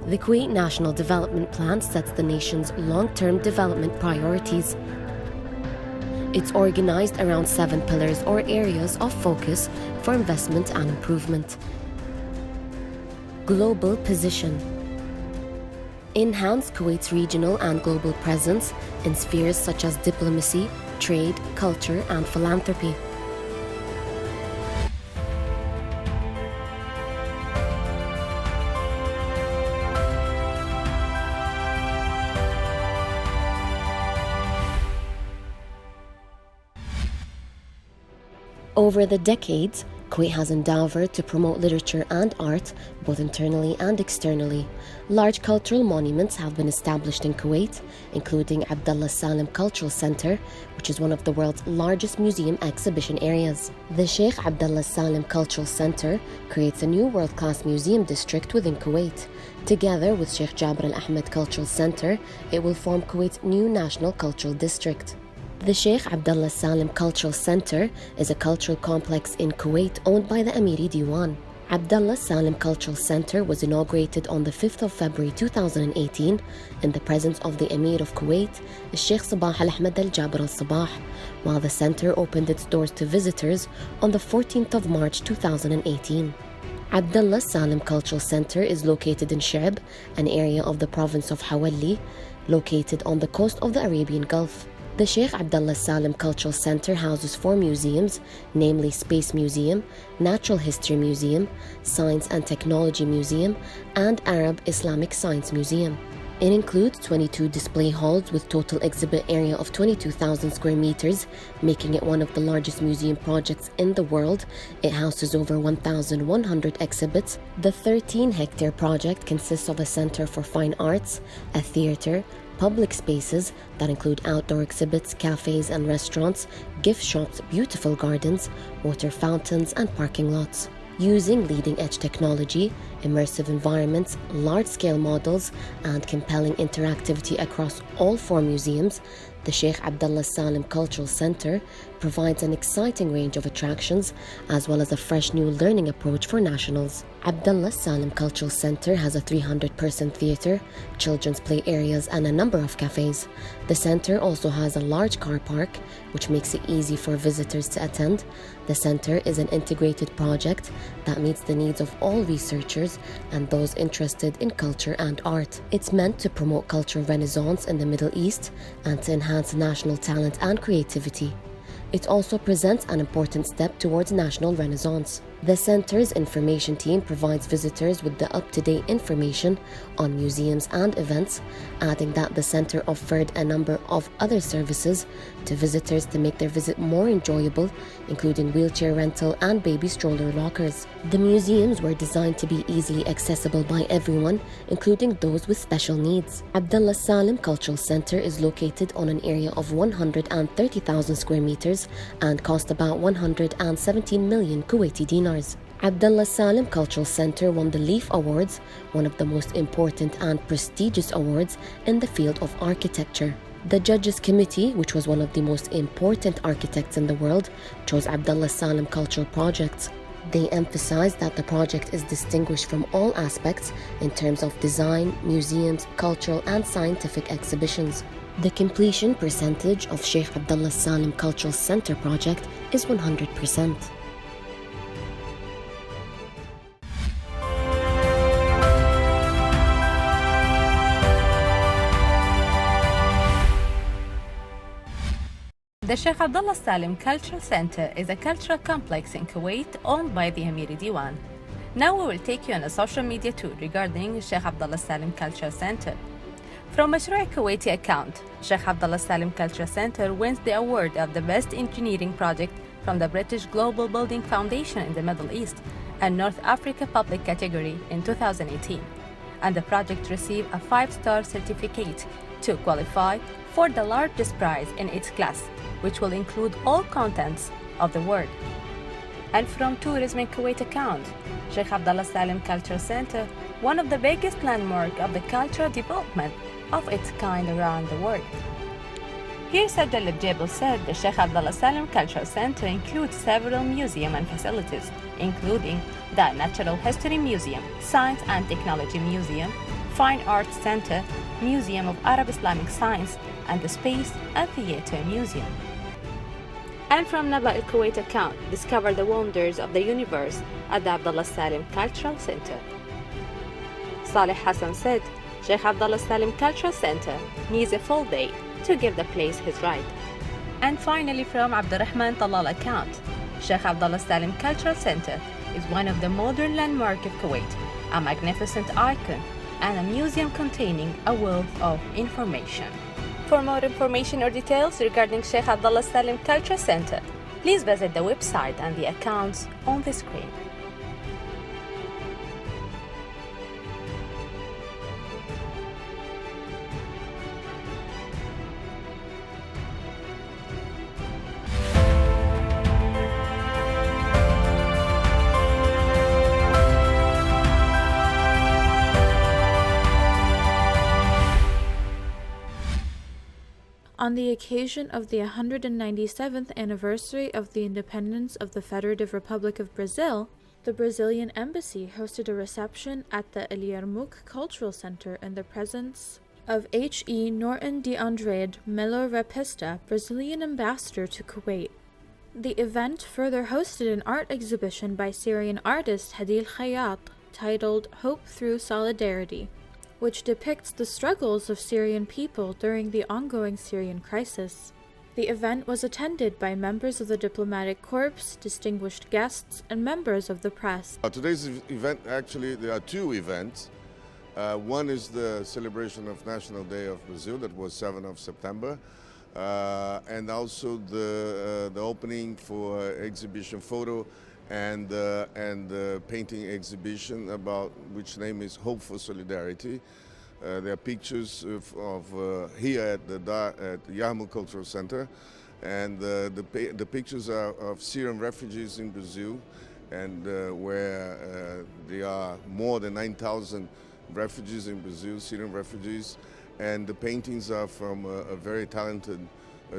The Kuwait National Development Plan sets the nation's long-term development priorities. It's organized around 7 pillars or areas of focus for investment and improvement. Global position. Enhance Kuwait's regional and global presence in spheres such as diplomacy, trade, culture, and philanthropy. Over the decades, Kuwait has endeavored to promote literature and art, both internally and externally. Large cultural monuments have been established in Kuwait, including Abdullah Salem Cultural Center, which is one of the world's largest museum exhibition areas. The Sheikh Abdullah Salem Cultural Center creates a new world-class museum district within Kuwait. Together with Sheikh Jabr Al-Ahmed Cultural Center, it will form Kuwait's new national cultural district. The Sheikh Abdullah Salem Cultural Center is a cultural complex in Kuwait owned by the Amiri Diwan. Abdullah Salem Cultural Center was inaugurated on the 5th of February 2018 in the presence of the Emir of Kuwait, Sheikh Sabah Al-Ahmed Al-Jabr Al-Sabah, while the center opened its doors to visitors on the 14th of March 2018. Abdullah Salem Cultural Center is located in Shib, an area of the province of Hawalli, located on the coast of the Arabian Gulf. The Sheikh Abdullah Salem Cultural Center houses 4 museums, namely Space Museum, Natural History Museum, Science and Technology Museum, and Arab Islamic Science Museum. It includes 22 display halls with total exhibit area of 22,000 square meters, making it one of the largest museum projects in the world. It houses over 1,100 exhibits. The 13-hectare project consists of a center for fine arts, a theater, public spaces that include outdoor exhibits, cafes and restaurants, gift shops, beautiful gardens, water fountains and parking lots. Using leading-edge technology, immersive environments, large-scale models, and compelling interactivity across all 4 museums, the Sheikh Abdullah Salem Cultural Center provides an exciting range of attractions as well as a fresh new learning approach for nationals. Abdullah Salem Cultural Center has a 300-person theater, children's play areas, and a number of cafes. The center also has a large car park, which makes it easy for visitors to attend. The center is an integrated project that meets the needs of all researchers and those interested in culture and art. It's meant to promote cultural renaissance in the Middle East and to enhance national talent and creativity. It also presents an important step towards national renaissance. The center's information team provides visitors with the up-to-date information on museums and events, adding that the center offered a number of other services to visitors to make their visit more enjoyable, including wheelchair rental and baby stroller lockers. The museums were designed to be easily accessible by everyone, including those with special needs. Abdullah Salem Cultural Center is located on an area of 130,000 square meters and cost about 117 million Kuwaiti dinars. Abdullah Salem Cultural Center won the Leaf Awards, one of the most important and prestigious awards in the field of architecture. The Judges Committee, which was one of the most important architects in the world, chose Abdullah Salem Cultural Projects. They emphasized that the project is distinguished from all aspects in terms of design, museums, cultural and scientific exhibitions. The completion percentage of Sheikh Abdullah Salem Cultural Center project is 100%. The Sheikh Abdullah Salem Cultural Center is a cultural complex in Kuwait owned by the Amiri Diwan. Now we will take you on a social media tour regarding Sheikh Abdullah Salem Cultural Center. From Mashru' Kuwaiti account, Sheikh Abdullah Salem Cultural Center wins the award of the Best Engineering Project from the British Global Building Foundation in the Middle East and North Africa Public category in 2018. And the project received a 5-star certificate to qualify for the largest prize in its class, which will include all contents of the world. And from Tourism in Kuwait account, Sheikh Abdullah Salem Cultural Center, one of the biggest landmarks of the cultural development of its kind around the world. Here Soud Al-Sawagh said the Sheikh Abdullah Salem Cultural Center includes several museums and facilities, including the Natural History Museum, Science and Technology Museum, Fine Arts Center, Museum of Arab Islamic Science, and the Space and Theater Museum. And from Naba Al-Kuwait account, discover the wonders of the universe at the Abdullah Salim Cultural Center. Saleh Hassan said, Sheikh Abdullah Salim Cultural Center needs a full day to give the place his right. And finally from Abdurrahman Talal account, Sheikh Abdullah Salim Cultural Center is one of the modern landmarks of Kuwait, a magnificent icon, and a museum containing a wealth of information. For more information or details regarding Sheikh Abdullah Salim Cultural Center, please visit the website and the accounts on the screen. On the occasion of the 197th anniversary of the independence of the Federative Republic of Brazil, the Brazilian Embassy hosted a reception at the El Yarmouk Cultural Center in the presence of H.E. Norton de Andrade Melo Rapista, Brazilian ambassador to Kuwait. The event further hosted an art exhibition by Syrian artist Hadil Khayyat titled Hope Through Solidarity, which depicts the struggles of Syrian people during the ongoing Syrian crisis. The event was attended by members of the diplomatic corps, distinguished guests, and members of the press. Today's event, actually, there are two events. One is the celebration of National Day of Brazil, that was 7th of September, and also the opening for exhibition photo and painting exhibition about which name is Hope for Solidarity. There are pictures of here at the Yarmouk Cultural Center, and the pictures are of Syrian refugees in Brazil, and where there are more than 9,000 refugees in Brazil, Syrian refugees, and the paintings are from a very talented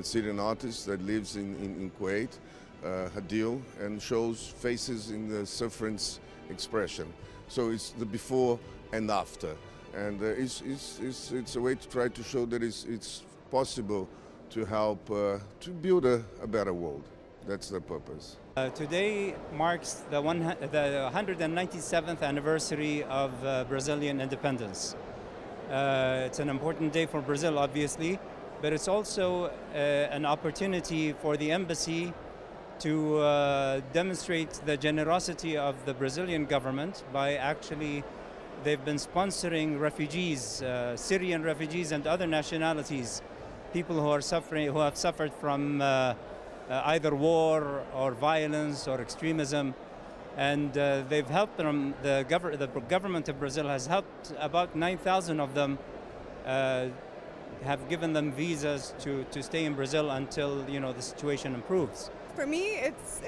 Syrian artist that lives in Kuwait, Hadil, and shows faces in the sufferance expression. So it's the before and after, and it's a way to try to show that it's possible to help to build a better world. That's the purpose. Today marks the 197th anniversary of Brazilian independence. It's an important day for Brazil, obviously, but it's also an opportunity for the embassy to demonstrate the generosity of the Brazilian government by actually, they've been sponsoring refugees, Syrian refugees and other nationalities, people who are suffering, who have suffered from either war or violence or extremism, and they've helped them. The government of Brazil has helped about 9,000 of them, have given them visas to stay in Brazil until the situation improves. For me, it's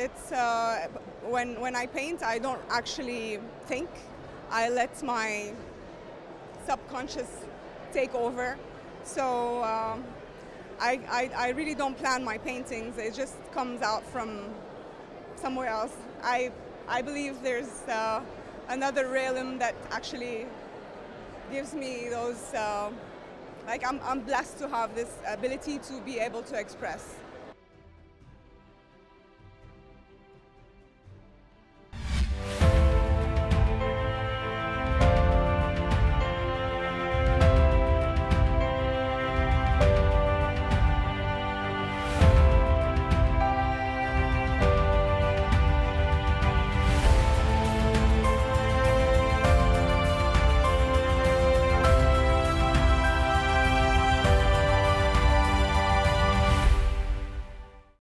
when I paint, I don't actually think. I let my subconscious take over. So I really don't plan my paintings. It just comes out from somewhere else. I believe there's another realm that actually gives me those. I'm blessed to have this ability to be able to express.